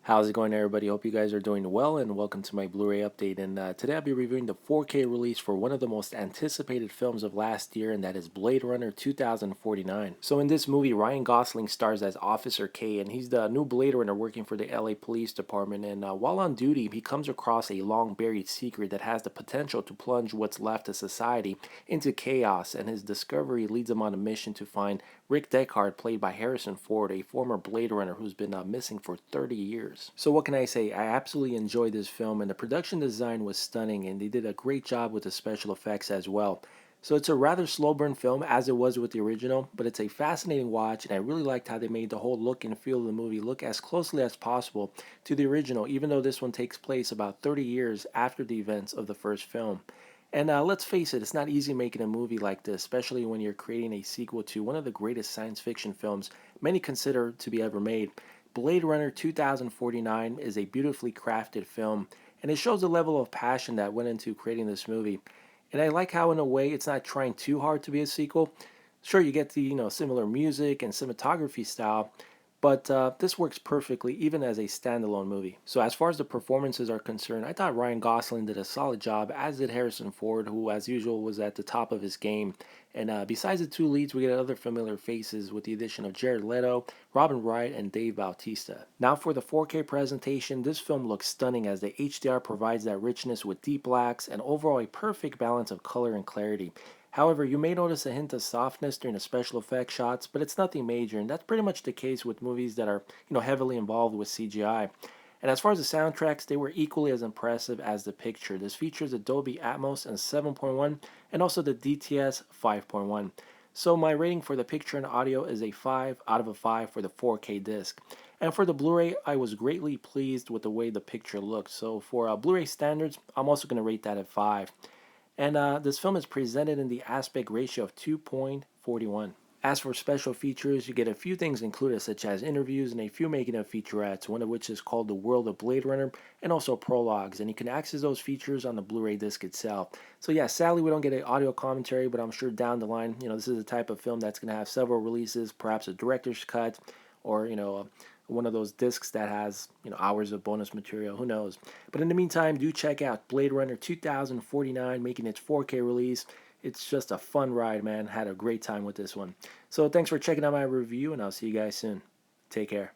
How's it going, everybody? Hope you guys are doing well, and welcome to my Blu-ray update. And today I'll be reviewing the 4K release for one of the most anticipated films of last year, and that is Blade Runner 2049. So in this movie, Ryan Gosling stars as Officer K, and he's the new Blade Runner working for the LA Police Department. And while on duty, he comes across a long-buried secret that has the potential to plunge what's left of society into chaos, and his discovery leads him on a mission to find Rick Deckard, played by Harrison Ford, a former Blade Runner who's been missing for 30 years. So what can I say? I absolutely enjoyed this film, and the production design was stunning, and they did a great job with the special effects as well. So it's a rather slow burn film, as it was with the original, but it's a fascinating watch, and I really liked how they made the whole look and feel of the movie look as closely as possible to the original, even though this one takes place about 30 years after the events of the first film. And let's face it, it's not easy making a movie like this, especially when you're creating a sequel to one of the greatest science fiction films many consider to be ever made. Blade Runner 2049 is a beautifully crafted film, and it shows the level of passion that went into creating this movie. And I like how, in a way, it's not trying too hard to be a sequel. Sure, you get the similar music and cinematography style, but this works perfectly even as a standalone movie. So as far as the performances are concerned, I thought Ryan Gosling did a solid job, as did Harrison Ford, who as usual was at the top of his game. And besides the two leads, we get other familiar faces with the addition of Jared Leto, Wright, and Dave Bautista. Now for the 4K presentation, this film looks stunning as the HDR provides that richness with deep blacks and overall a perfect balance of color and clarity. However, you may notice a hint of softness during the special effects shots, but it's nothing major, and that's pretty much the case with movies that are, heavily involved with CGI. And as far as the soundtracks, they were equally as impressive as the picture. This features a Dolby Atmos and 7.1 and also the DTS 5.1. So my rating for the picture and audio is a 5 out of a 5 for the 4K disc. And for the Blu-ray, I was greatly pleased with the way the picture looked. So for Blu-ray standards, I'm also going to rate that at 5. And this film is presented in the aspect ratio of 2.41. As for special features, you get a few things included, such as interviews and a few making of featurettes, one of which is called The World of Blade Runner, and also prologues, and you can access those features on the Blu-ray disc itself. So yeah, sadly we don't get an audio commentary, but I'm sure down the line, this is the type of film that's going to have several releases, perhaps a director's cut, or one of those discs that has hours of bonus material. Who knows? But in the meantime, do check out Blade Runner 2049 making its 4K release. It's just a fun ride, man. Had a great time with this one. So thanks for checking out my review, and I'll see you guys soon. Take care.